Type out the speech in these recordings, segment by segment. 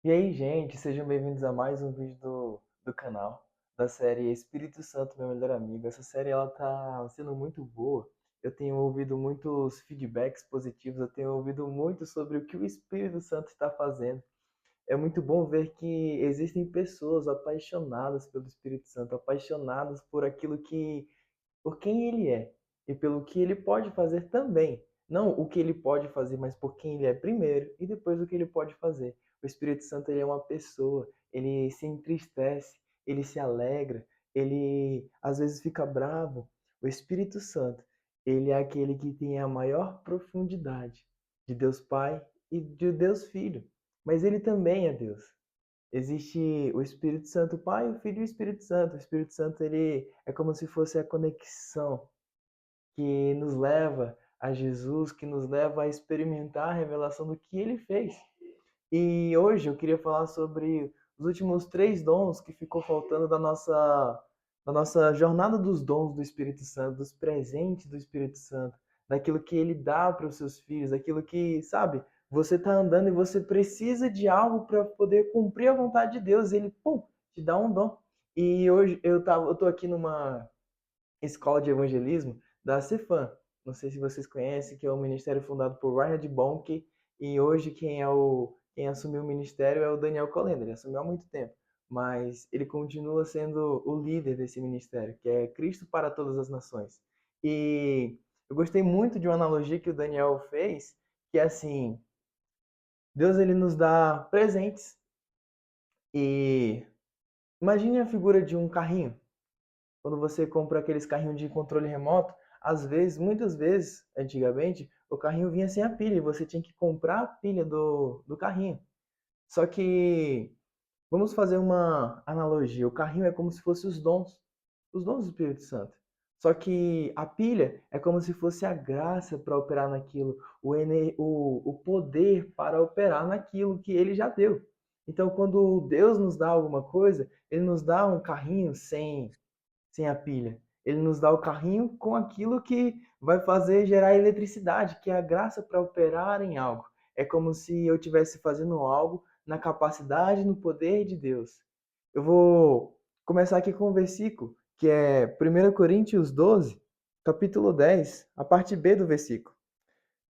E aí, gente, sejam bem-vindos a mais um vídeo do canal, da série Espírito Santo, meu melhor amigo. Essa série ela tá sendo muito boa. Eu tenho ouvido muitos feedbacks positivos, eu tenho ouvido muito sobre o que o Espírito Santo está fazendo. É muito bom ver que existem pessoas apaixonadas pelo Espírito Santo, apaixonadas por aquilo que por quem ele é e pelo que ele pode fazer também. Não o que ele pode fazer, mas por quem ele é primeiro e depois o que ele pode fazer. O Espírito Santo ele é uma pessoa, ele se entristece, ele se alegra, ele às vezes fica bravo. O Espírito Santo, ele é aquele que tem a maior profundidade de Deus Pai e de Deus Filho, mas ele também é Deus. Existe o Espírito Santo Pai, o Filho e o Espírito Santo. O Espírito Santo ele é como se fosse a conexão que nos leva a Jesus, que nos leva a experimentar a revelação do que ele fez. E hoje eu queria falar sobre os últimos três dons que ficou faltando da nossa jornada dos dons do Espírito Santo, dos presentes do Espírito Santo, daquilo que ele dá para os seus filhos, daquilo que, sabe, você está andando e você precisa de algo para poder cumprir a vontade de Deus, e ele, pum, te dá um dom. E hoje eu tô aqui numa escola de evangelismo da Cefam. Não sei se vocês conhecem, que é um ministério fundado por Reinhard Bonnke, e hoje quem assumiu o ministério é o Daniel Kolender. Ele assumiu há muito tempo, mas ele continua sendo o líder desse ministério, que é Cristo para todas as nações. E eu gostei muito de uma analogia que o Daniel fez, que é assim, Deus ele nos dá presentes e imagine a figura de um carrinho. Quando você compra aqueles carrinhos de controle remoto, às vezes, muitas vezes, antigamente, o carrinho vinha sem a pilha e você tinha que comprar a pilha do carrinho. Só que, vamos fazer uma analogia: o carrinho é como se fossem os dons do Espírito Santo. Só que a pilha é como se fosse a graça para operar naquilo, o poder para operar naquilo que ele já deu. Então, quando Deus nos dá alguma coisa, ele nos dá um carrinho sem a pilha. Ele nos dá o carrinho com aquilo que vai fazer gerar eletricidade, que é a graça para operar em algo. É como se eu estivesse fazendo algo na capacidade, no poder de Deus. Eu vou começar aqui com um versículo, que é 1 Coríntios 12, capítulo 10, a parte B do versículo.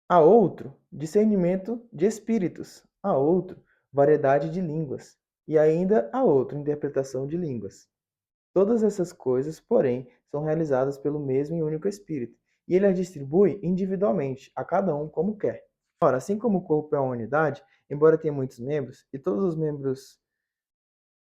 A outro, discernimento de espíritos. A outro, variedade de línguas. E ainda a outro, interpretação de línguas. Todas essas coisas, porém, são realizadas pelo mesmo e único Espírito, e ele as distribui individualmente, a cada um como quer. Ora, assim como o corpo é uma unidade, embora tenha muitos membros, e todos os membros,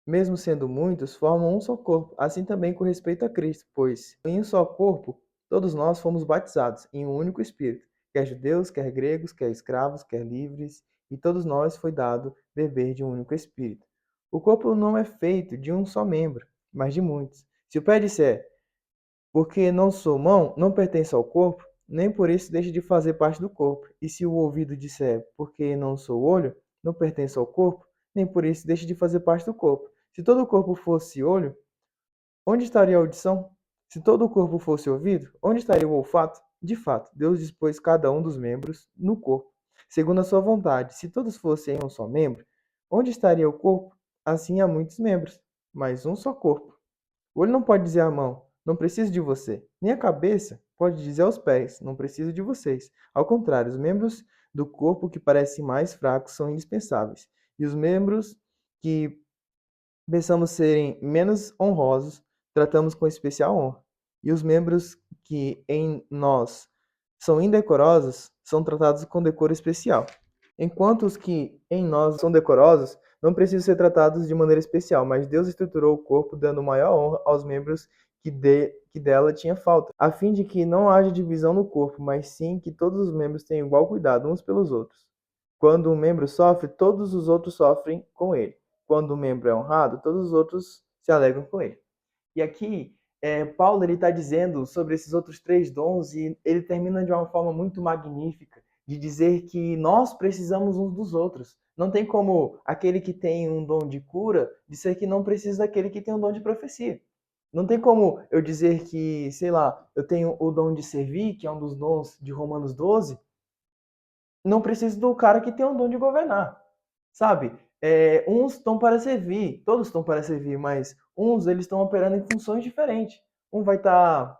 mesmo sendo muitos, formam um só corpo, assim também com respeito a Cristo, pois em um só corpo todos nós fomos batizados em um único Espírito, quer judeus, quer gregos, quer escravos, quer livres, e todos nós foi dado beber de um único Espírito. O corpo não é feito de um só membro, mas de muitos. Se o pé disser, porque não sou mão, não pertence ao corpo, nem por isso deixa de fazer parte do corpo. E se o ouvido disser, porque não sou olho, não pertence ao corpo, nem por isso deixa de fazer parte do corpo. Se todo o corpo fosse olho, onde estaria a audição? Se todo o corpo fosse ouvido, onde estaria o olfato? De fato, Deus dispôs cada um dos membros no corpo, segundo a sua vontade. Se todos fossem um só membro, onde estaria o corpo? Assim há muitos membros, mas um só corpo. O olho não pode dizer à mão, não preciso de você. Nem a cabeça pode dizer aos pés, não preciso de vocês. Ao contrário, os membros do corpo que parecem mais fracos são indispensáveis. E os membros que pensamos serem menos honrosos, tratamos com especial honra. E os membros que em nós são indecorosos, são tratados com decoro especial. Enquanto os que em nós são decorosos, não precisam ser tratados de maneira especial, mas Deus estruturou o corpo dando maior honra aos membros que dela tinha falta, a fim de que não haja divisão no corpo, mas sim que todos os membros tenham igual cuidado uns pelos outros. Quando um membro sofre, todos os outros sofrem com ele. Quando um membro é honrado, todos os outros se alegram com ele. E aqui, Paulo está dizendo sobre esses outros três dons e ele termina de uma forma muito magnífica, de dizer que nós precisamos uns dos outros. Não tem como aquele que tem um dom de cura dizer que não precisa daquele que tem um dom de profecia. Não tem como eu dizer que, sei lá, eu tenho o dom de servir, que é um dos dons de Romanos 12, não preciso do cara que tem um dom de governar, sabe? Uns estão para servir, todos estão para servir, mas uns eles estão operando em funções diferentes. Um vai estar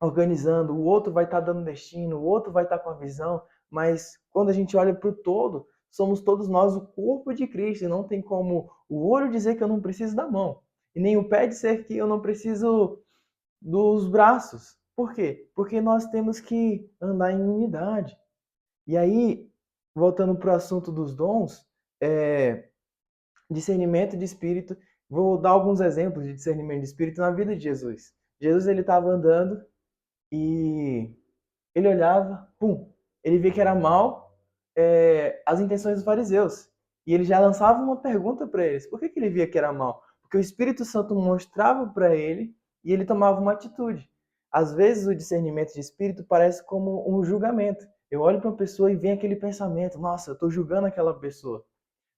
organizando, o outro vai estar dando destino, o outro vai estar com a visão, mas quando a gente olha para o todo, somos todos nós o corpo de Cristo, e não tem como o olho dizer que eu não preciso da mão, e nem o pé dizer que eu não preciso dos braços. Por quê? Porque nós temos que andar em unidade. E aí, voltando para o assunto dos dons, é, discernimento de espírito, vou dar alguns exemplos de discernimento de espírito na vida de Jesus. Jesus ele estava andando e ele olhava, pum, ele via que era mal as intenções dos fariseus. E ele já lançava uma pergunta para eles. Por que ele via que era mal? Porque o Espírito Santo mostrava para ele e ele tomava uma atitude. Às vezes o discernimento de espírito parece como um julgamento. Eu olho para uma pessoa e vem aquele pensamento, nossa, eu estou julgando aquela pessoa.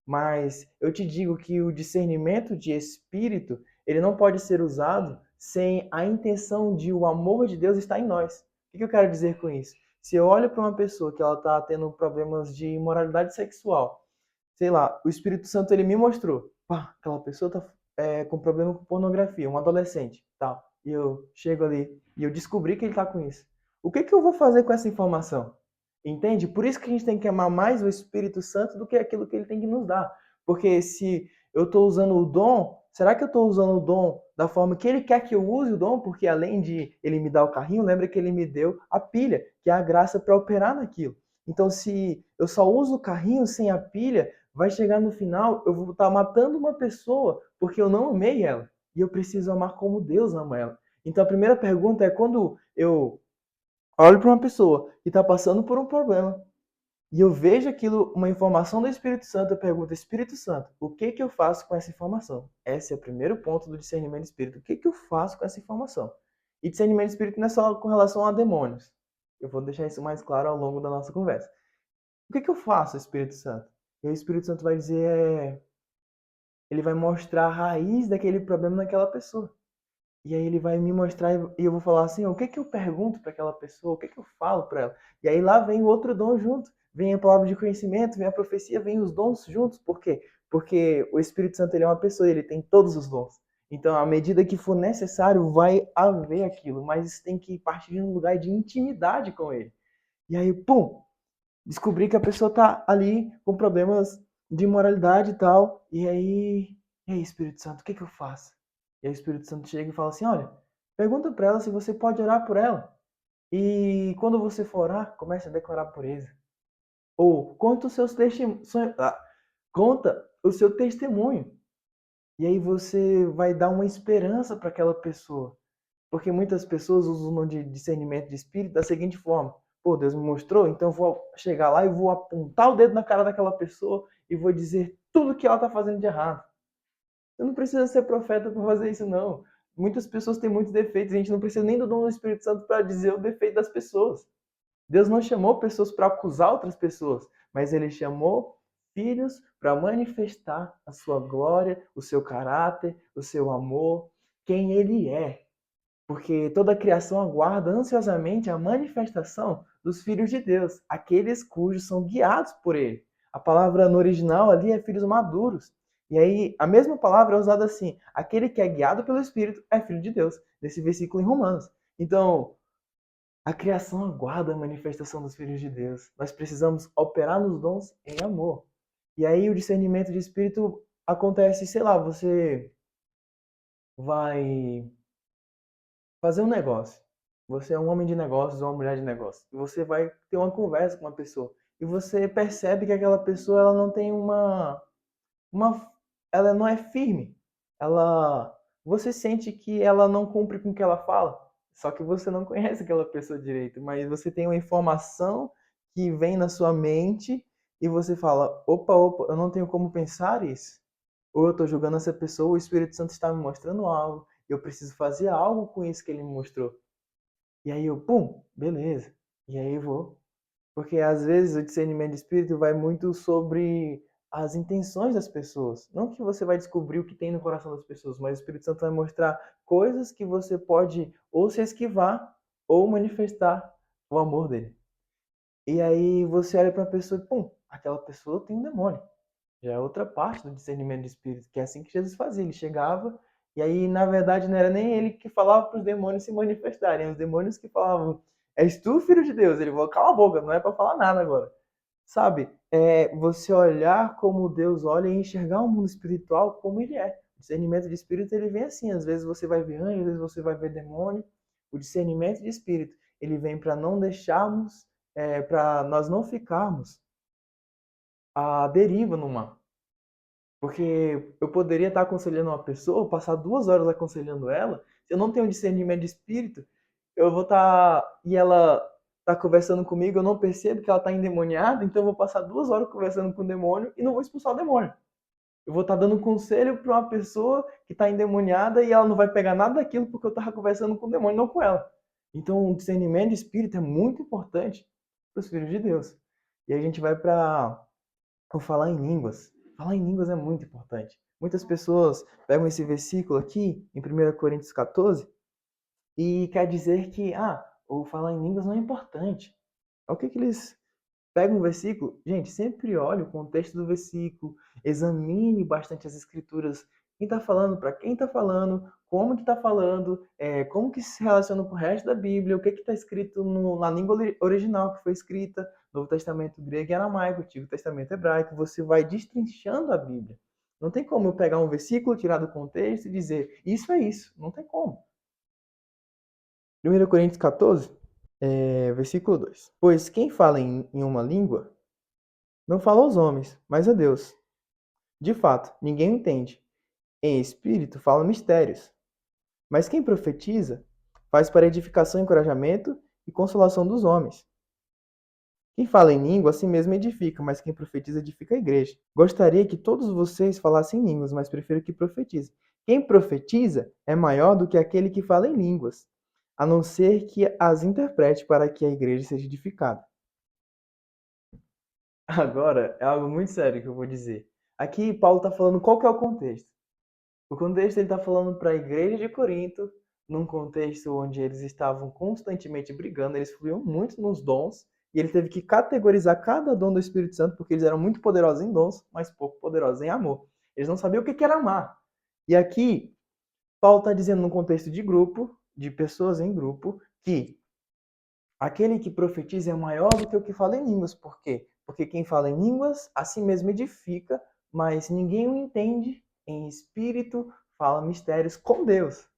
Mas eu te digo que o discernimento de espírito, ele não pode ser usado sem a intenção de o amor de Deus estar em nós. O que eu quero dizer com isso? Se eu olho para uma pessoa que ela está tendo problemas de imoralidade sexual, sei lá, o Espírito Santo ele me mostrou, pá, aquela pessoa está com problema com pornografia, um adolescente, tal. E eu chego ali e eu descobri que ele está com isso. O que eu vou fazer com essa informação? Entende? Por isso que a gente tem que amar mais o Espírito Santo do que aquilo que ele tem que nos dar. Porque se eu estou usando o dom, será que eu estou usando o dom da forma que ele quer que eu use o dom? Porque além de ele me dar o carrinho, lembra que ele me deu a pilha, que é a graça para operar naquilo. Então, se eu só uso o carrinho sem a pilha, vai chegar no final, eu vou estar matando uma pessoa porque eu não amei ela. E eu preciso amar como Deus ama ela. Então, a primeira pergunta é quando eu olho para uma pessoa que está passando por um problema e eu vejo aquilo, uma informação do Espírito Santo, eu pergunto, Espírito Santo, o que que eu faço com essa informação? Esse é o primeiro ponto do discernimento de espírito. O que que eu faço com essa informação? E discernimento de espírito não é só com relação a demônios. Eu vou deixar isso mais claro ao longo da nossa conversa. O que que eu faço, Espírito Santo? E aí o Espírito Santo vai dizer, ele vai mostrar a raiz daquele problema naquela pessoa. E aí ele vai me mostrar e eu vou falar assim, o que que eu pergunto para aquela pessoa, o que que eu falo para ela? E aí lá vem o outro dom junto, vem a palavra de conhecimento, vem a profecia, vem os dons juntos. Por quê? Porque o Espírito Santo ele é uma pessoa, ele tem todos os dons. Então, à medida que for necessário, vai haver aquilo, mas isso tem que partir de um lugar de intimidade com ele. E aí, pum, descobri que a pessoa tá ali com problemas de imoralidade e tal. E aí, Espírito Santo, o que que eu faço? E aí o Espírito Santo chega e fala assim: olha, pergunta para ela se você pode orar por ela. E quando você for orar, comece a declarar pureza. Ou conta os seus testemunhos, conta o seu testemunho. E aí você vai dar uma esperança para aquela pessoa. Porque muitas pessoas usam o de discernimento de espírito da seguinte forma: pô, Deus me mostrou, então eu vou chegar lá e vou apontar o dedo na cara daquela pessoa e vou dizer tudo que ela está fazendo de errado. Você não precisa ser profeta para fazer isso, não. Muitas pessoas têm muitos defeitos, a gente não precisa nem do dom do Espírito Santo para dizer o defeito das pessoas. Deus não chamou pessoas para acusar outras pessoas, mas ele chamou filhos para manifestar a sua glória, o seu caráter, o seu amor, quem ele é. Porque toda a criação aguarda ansiosamente a manifestação dos filhos de Deus, aqueles cujos são guiados por ele. A palavra no original ali é filhos maduros. E aí, a mesma palavra é usada assim: aquele que é guiado pelo Espírito é filho de Deus, nesse versículo em Romanos. Então, a criação aguarda a manifestação dos filhos de Deus. Nós precisamos operar nos dons em amor. E aí, o discernimento de Espírito acontece, sei lá, você vai fazer um negócio. Você é um homem de negócios ou uma mulher de negócios. E você vai ter uma conversa com uma pessoa. E você percebe que aquela pessoa ela não tem uma ela não é firme. Ela você sente que ela não cumpre com o que ela fala. Só que você não conhece aquela pessoa direito, mas você tem uma informação que vem na sua mente e você fala: "Opa, opa, eu não tenho como pensar isso". Ou eu estou julgando essa pessoa, o Espírito Santo está me mostrando algo, eu preciso fazer algo com isso que ele me mostrou. E aí eu, pum, beleza. E aí eu vou. Porque às vezes o discernimento de espírito vai muito sobre as intenções das pessoas. Não que você vai descobrir o que tem no coração das pessoas, mas o Espírito Santo vai mostrar coisas que você pode ou se esquivar ou manifestar o amor dele. E aí você olha para a pessoa e, pum, aquela pessoa tem um demônio. Já é outra parte do discernimento de espírito, que é assim que Jesus fazia. Ele chegava e aí, na verdade, não era nem ele que falava para os demônios se manifestarem, os demônios que falavam: És tu, filho de Deus? Ele falou: cala a boca, não é para falar nada agora. Sabe? É você olhar como Deus olha e enxergar o mundo espiritual como ele é. O discernimento de espírito ele vem assim. Às vezes você vai ver anjo, às vezes você vai ver demônio. O discernimento de espírito ele vem para não deixarmos, para nós não ficarmos à deriva no mar. Porque eu poderia estar aconselhando uma pessoa, passar 2 horas aconselhando ela, se eu não tenho discernimento de espírito, eu vou estar. E ela está conversando comigo, eu não percebo que ela está endemoniada, então eu vou passar 2 horas conversando com o demônio e não vou expulsar o demônio. Eu vou estar dando conselho para uma pessoa que está endemoniada e ela não vai pegar nada daquilo porque eu estava conversando com o demônio, não com ela. Então, o discernimento de espírito é muito importante para os filhos de Deus. E a gente vai para o falar em línguas. Falar em línguas é muito importante. Muitas pessoas pegam esse versículo aqui, em 1 Coríntios 14, e quer dizer que, o falar em línguas não é importante. O que eles pegam um versículo? Gente, sempre olhe o contexto do versículo, examine bastante as escrituras. Quem está falando, para quem está falando, como que está falando, como que se relaciona com o resto da Bíblia, o que está escrito na língua original que foi escrita, Novo Testamento grego e aramaico, Antigo Testamento hebraico. Você vai destrinchando a Bíblia. Não tem como eu pegar um versículo, tirar do contexto e dizer, isso é isso. Não tem como. 1 Coríntios 14, versículo 2. Pois quem fala em uma língua, não fala aos homens, mas a Deus. De fato, ninguém o entende. Em espírito fala mistérios. Mas quem profetiza, faz para edificação, encorajamento e consolação dos homens. Quem fala em língua, a si mesmo edifica, mas quem profetiza, edifica a igreja. Gostaria que todos vocês falassem línguas, mas prefiro que profetizem. Quem profetiza é maior do que aquele que fala em línguas, a não ser que as interprete para que a igreja seja edificada. Agora, é algo muito sério que eu vou dizer. Aqui, Paulo está falando qual que é o contexto. O contexto ele está falando para a igreja de Corinto, num contexto onde eles estavam constantemente brigando, eles fluíam muito nos dons, e ele teve que categorizar cada dom do Espírito Santo, porque eles eram muito poderosos em dons, mas pouco poderosos em amor. Eles não sabiam o que era amar. E aqui, Paulo está dizendo num contexto de grupo, de pessoas em grupo, que aquele que profetiza é maior do que o que fala em línguas. Por quê? Porque quem fala em línguas, a si mesmo edifica, mas ninguém o entende. Em espírito, fala mistérios com Deus.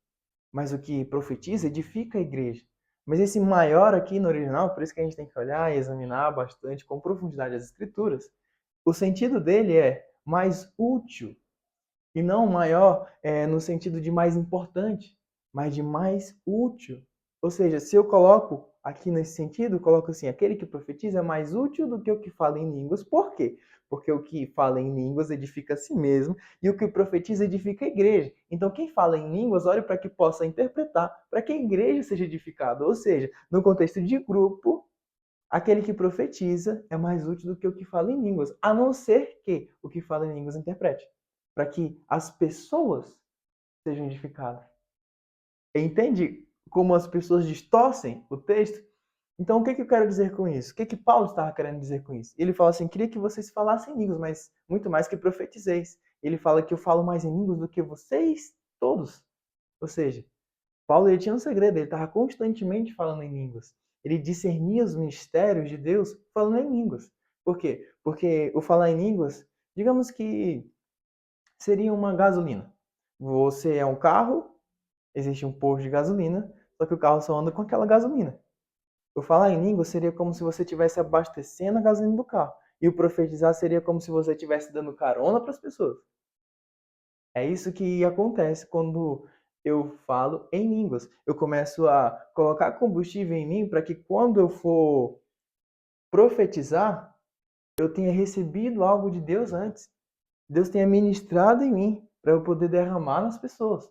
Mas o que profetiza, edifica a igreja. Mas esse maior aqui no original, por isso que a gente tem que olhar e examinar bastante, com profundidade as escrituras, o sentido dele é mais útil. E não maior no sentido de mais importante, mas de mais útil. Ou seja, se eu coloco aqui nesse sentido, eu coloco assim, aquele que profetiza é mais útil do que o que fala em línguas. Por quê? Porque o que fala em línguas edifica a si mesmo e o que profetiza edifica a igreja. Então, quem fala em línguas, olha para que possa interpretar, para que a igreja seja edificada. Ou seja, no contexto de grupo, aquele que profetiza é mais útil do que o que fala em línguas, a não ser que o que fala em línguas interprete, para que as pessoas sejam edificadas. Entende como as pessoas distorcem o texto? Então, o que eu quero dizer com isso? O que Paulo estava querendo dizer com isso? Ele fala assim: queria que vocês falassem em línguas, mas muito mais que profetizeis. Ele fala que eu falo mais em línguas do que vocês todos. Ou seja, Paulo ele tinha um segredo, ele estava constantemente falando em línguas. Ele discernia os mistérios de Deus falando em línguas. Por quê? Porque o falar em línguas, digamos que seria uma gasolina. Você é um carro, existe um posto de gasolina, só que o carro só anda com aquela gasolina. O falar em língua seria como se você estivesse abastecendo a gasolina do carro. E o profetizar seria como se você estivesse dando carona para as pessoas. É isso que acontece quando eu falo em línguas. Eu começo a colocar combustível em mim para que quando eu for profetizar, eu tenha recebido algo de Deus antes. Deus tenha ministrado em mim para eu poder derramar nas pessoas.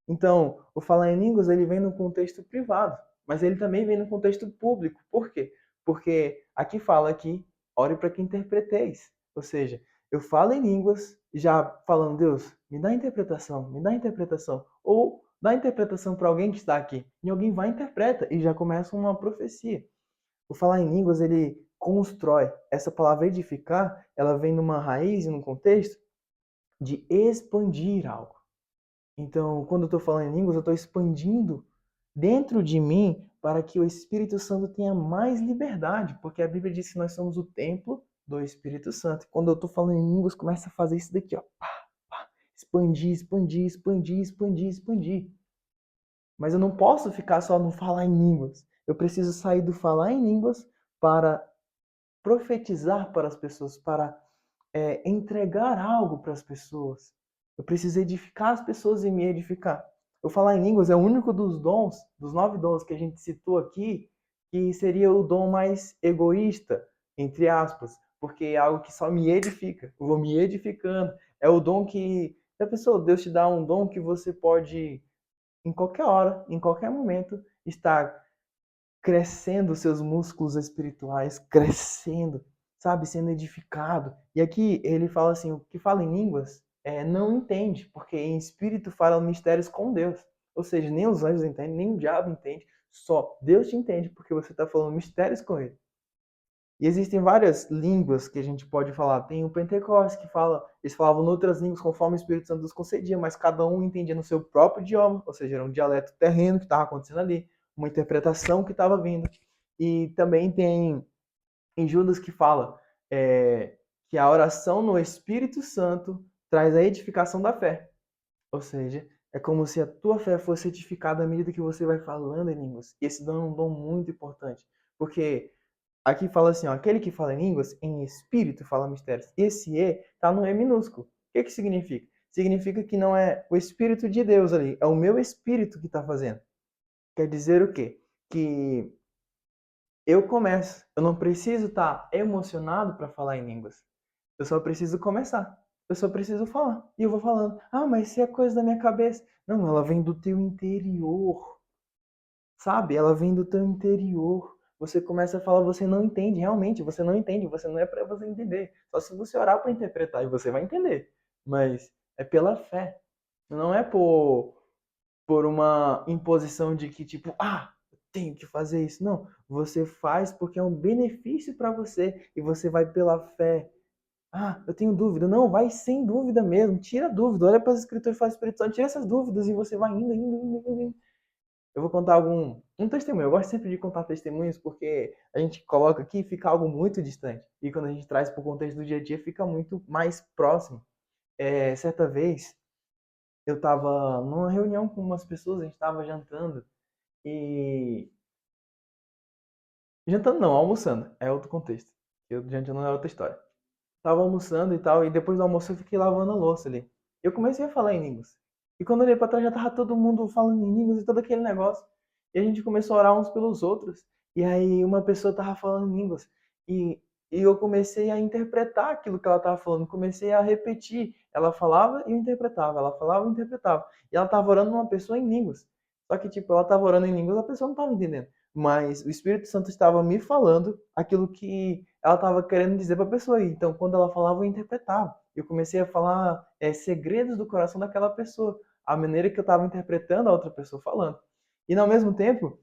Então, o falar em línguas ele vem no contexto privado, mas ele também vem no contexto público. Por quê? Porque aqui fala que ore para que interpreteis. Ou seja, eu falo em línguas já falando, Deus, me dá interpretação, me dá interpretação. Ou dá interpretação para alguém que está aqui. E alguém vai e interpreta e já começa uma profecia. O falar em línguas, ele constrói. Essa palavra edificar, ela vem numa raiz e num contexto de expandir algo. Então, quando eu estou falando em línguas, eu estou expandindo dentro de mim para que o Espírito Santo tenha mais liberdade, porque a Bíblia diz que nós somos o templo do Espírito Santo. Quando eu estou falando em línguas, começa a fazer isso daqui, ó. Pá, pá, expandir, expandir, expandir, expandir, expandir. Mas eu não posso ficar só no falar em línguas. Eu preciso sair do falar em línguas para profetizar para as pessoas, para entregar algo para as pessoas. Eu preciso edificar as pessoas e me edificar. Eu falar em línguas é o único dos dons, dos 9 dons que a gente citou aqui, que seria o dom mais egoísta, entre aspas, porque é algo que só me edifica. Eu vou me edificando. É o dom que, a pessoa, Deus te dá um dom que você pode, em qualquer hora, em qualquer momento, estar crescendo os seus músculos espirituais, crescendo, sabe, sendo edificado. E aqui ele fala assim, o que fala em línguas não entende, porque em espírito fala mistérios com Deus. Ou seja, nem os anjos entendem, nem o diabo entende, só Deus te entende, porque você está falando mistérios com ele. E existem várias línguas que a gente pode falar. Tem o Pentecostes que fala, eles falavam em outras línguas conforme o Espírito Santo os concedia, mas cada um entendia no seu próprio idioma, ou seja, era um dialeto terreno que estava acontecendo ali, uma interpretação que estava vindo. E também tem em Judas que fala que a oração no Espírito Santo traz a edificação da fé. Ou seja, é como se a tua fé fosse edificada à medida que você vai falando em línguas. E esse dom é um dom muito importante, porque aqui fala assim, ó, aquele que fala em línguas, em espírito fala mistérios. Esse E está no E minúsculo. O que que significa? Significa que não é o Espírito de Deus ali, é o meu espírito que está fazendo. Quer dizer o quê? Que eu começo. Eu não preciso estar emocionado para falar em línguas. Eu só preciso começar. Eu só preciso falar. E eu vou falando. Ah, mas isso é coisa da minha cabeça. Não, ela vem do teu interior. Sabe? Ela vem do teu interior. Você começa a falar, você não entende, realmente, você não entende, você não é para você entender. Só se você orar para interpretar e você vai entender. Mas é pela fé. Não é por uma imposição de que tipo, eu tenho que fazer isso. Não, você faz porque é um benefício para você e você vai pela fé. Eu tenho dúvida. Não, vai sem dúvida mesmo. Tira a dúvida. Olha para as escrituras e faz Espírito Santo. Tira essas dúvidas e você vai indo, indo, indo, indo, indo. Eu vou contar um testemunho. Eu gosto sempre de contar testemunhos porque a gente coloca aqui e fica algo muito distante. E quando a gente traz para o contexto do dia a dia, fica muito mais próximo. Certa vez, eu estava numa reunião com umas pessoas, a gente estava jantando. E. Jantando não, almoçando. É outro contexto. Eu jantando é outra história. Tava almoçando e tal, e depois do almoço eu fiquei lavando a louça ali. Eu comecei a falar em línguas. E quando eu olhei pra trás já tava todo mundo falando em línguas e todo aquele negócio. E a gente começou a orar uns pelos outros. E aí uma pessoa tava falando em línguas. E, e eu comecei a interpretar aquilo que ela tava falando. Comecei a repetir. Ela falava e eu interpretava. Ela falava e eu interpretava. E ela tava orando uma pessoa em línguas. Só que, tipo, ela tava orando em línguas, a pessoa não tava entendendo. Mas o Espírito Santo estava me falando aquilo que ela estava querendo dizer para a pessoa. Então, quando ela falava, eu interpretava. Eu comecei a falar segredos do coração daquela pessoa, a maneira que eu estava interpretando a outra pessoa falando. E, ao mesmo tempo,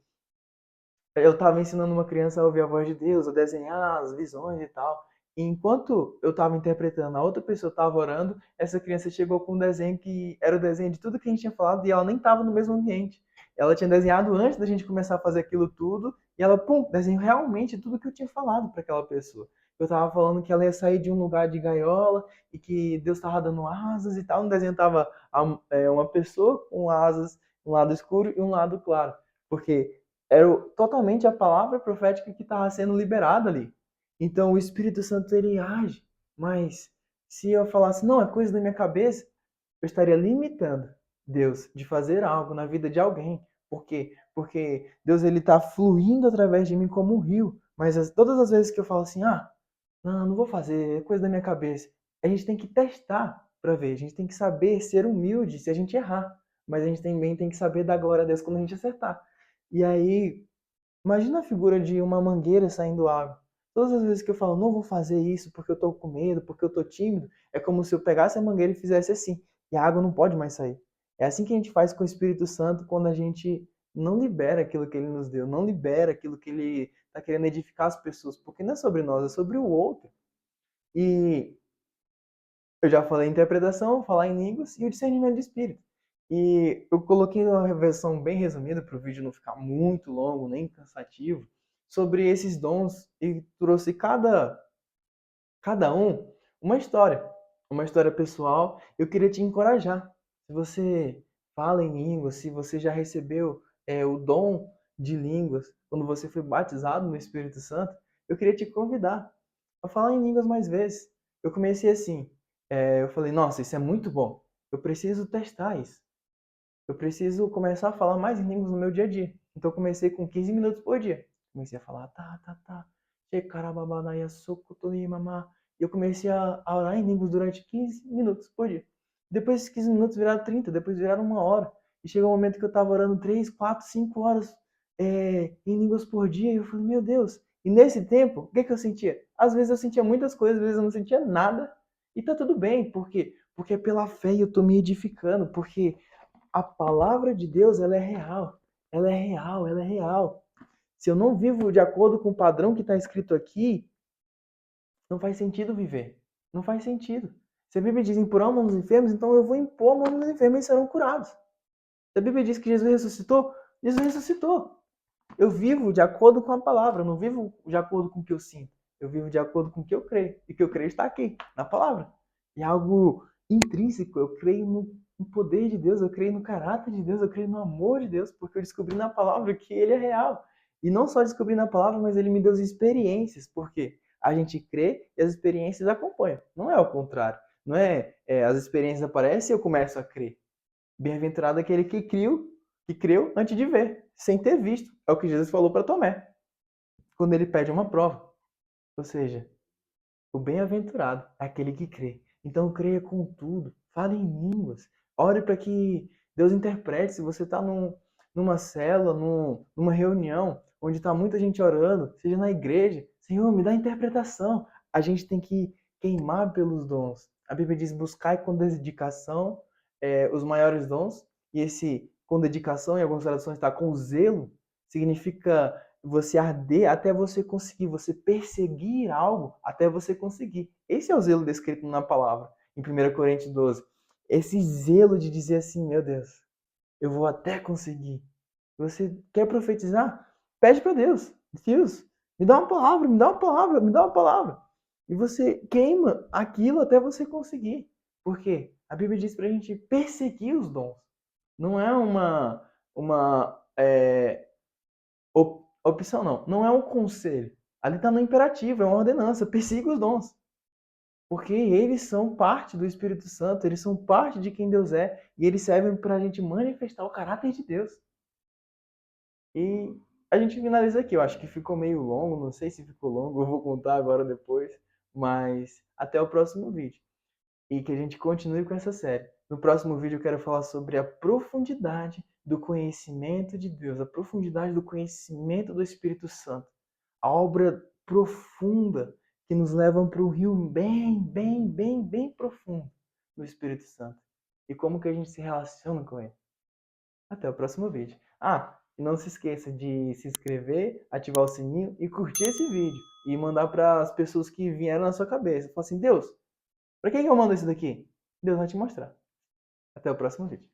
eu estava ensinando uma criança a ouvir a voz de Deus, a desenhar as visões e tal. E enquanto eu estava interpretando, a outra pessoa estava orando, essa criança chegou com um desenho que era o desenho de tudo que a gente tinha falado e ela nem estava no mesmo ambiente. Ela tinha desenhado antes da gente começar a fazer aquilo tudo e ela, pum, desenhou realmente tudo que eu tinha falado para aquela pessoa. Eu estava falando que ela ia sair de um lugar de gaiola e que Deus estava dando asas e tal. No desenho estava uma pessoa com asas, um lado escuro e um lado claro. Porque era totalmente a palavra profética que estava sendo liberada ali. Então o Espírito Santo ele age, mas se eu falasse, não, é coisa da minha cabeça, eu estaria limitando Deus de fazer algo na vida de alguém. Por quê? Porque Deus ele está fluindo através de mim como um rio. Mas todas as vezes que eu falo assim, não vou fazer, é coisa da minha cabeça, a gente tem que testar para ver. A gente tem que saber ser humilde se a gente errar. Mas a gente também tem que saber dar glória a Deus quando a gente acertar. E aí, imagina a figura de uma mangueira saindo água. Todas as vezes que eu falo, não vou fazer isso porque eu tô com medo, porque eu tô tímido, é como se eu pegasse a mangueira e fizesse assim. E a água não pode mais sair. É assim que a gente faz com o Espírito Santo quando a gente não libera aquilo que ele nos deu, não libera aquilo que ele está querendo edificar as pessoas, porque não é sobre nós, é sobre o outro. E eu já falei interpretação, falar em línguas e o discernimento de espírito. E eu coloquei uma versão bem resumida para o vídeo não ficar muito longo nem cansativo sobre esses dons e trouxe cada um uma história pessoal. Eu queria te encorajar. Se você fala em línguas, se você já recebeu o dom de línguas quando você foi batizado no Espírito Santo, eu queria te convidar a falar em línguas mais vezes. Eu comecei assim, eu falei, nossa, isso é muito bom. Eu preciso testar isso. Eu preciso começar a falar mais em línguas no meu dia a dia. Então eu comecei com 15 minutos por dia. Comecei a falar tá. Shekarababanaia sokotorimama. E eu comecei a orar em línguas durante 15 minutos por dia. Depois esses 15 minutos viraram 30, depois viraram 1 hora. E chegou um momento que eu estava orando 3, 4, 5 horas em línguas por dia. E eu falei, meu Deus. E nesse tempo, o que eu sentia? Às vezes eu sentia muitas coisas, às vezes eu não sentia nada. E tá tudo bem. Por quê? Porque é pela fé eu tô me edificando. Porque a palavra de Deus, ela é real. Ela é real, ela é real. Se eu não vivo de acordo com o padrão que está escrito aqui, não faz sentido viver. Não faz sentido. Se a Bíblia diz impor a mão nos enfermos, então eu vou impor a mão nos enfermos e serão curados. Se a Bíblia diz que Jesus ressuscitou, Jesus ressuscitou. Eu vivo de acordo com a palavra, eu não vivo de acordo com o que eu sinto. Eu vivo de acordo com o que eu creio. E o que eu creio está aqui, na palavra. É algo intrínseco. Eu creio no poder de Deus, eu creio no caráter de Deus, eu creio no amor de Deus, porque eu descobri na palavra que Ele é real. E não só descobri na palavra, mas Ele me deu experiências, porque a gente crê e as experiências acompanham. Não é o contrário. Não as experiências aparecem e eu começo a crer. Bem-aventurado aquele que creu antes de ver, sem ter visto. É o que Jesus falou para Tomé, quando ele pede uma prova. Ou seja, o bem-aventurado é aquele que crê. Então creia com tudo. Fale em línguas. Ore para que Deus interprete. Se você está numa célula, numa reunião, onde está muita gente orando, seja na igreja, Senhor, me dá interpretação. A gente tem que queimar pelos dons. A Bíblia diz, buscai com dedicação os maiores dons. E esse com dedicação, em algumas traduções está com zelo, significa você arder até você conseguir, você perseguir algo até você conseguir. Esse é o zelo descrito na palavra, em 1 Coríntios 12. Esse zelo de dizer assim, meu Deus, eu vou até conseguir. Você quer profetizar? Pede para Deus. Deus, me dá uma palavra, me dá uma palavra, me dá uma palavra. E você queima aquilo até você conseguir. Por quê? A Bíblia diz para a gente perseguir os dons. Não é uma opção, não. Não é um conselho. Ali está no imperativo, é uma ordenança. Persiga os dons. Porque eles são parte do Espírito Santo, eles são parte de quem Deus é, e eles servem para a gente manifestar o caráter de Deus. E a gente finaliza aqui. Eu acho que ficou meio longo, não sei se ficou longo, eu vou contar agora depois. Mas até o próximo vídeo. E que a gente continue com essa série. No próximo vídeo eu quero falar sobre a profundidade do conhecimento de Deus, a profundidade do conhecimento do Espírito Santo. A obra profunda que nos leva para o rio bem profundo do Espírito Santo. E como que a gente se relaciona com ele. Até o próximo vídeo. E não se esqueça de se inscrever, ativar o sininho e curtir esse vídeo. E mandar para as pessoas que vieram na sua cabeça. Fala assim, Deus, para que eu mando isso daqui? Deus vai te mostrar. Até o próximo vídeo.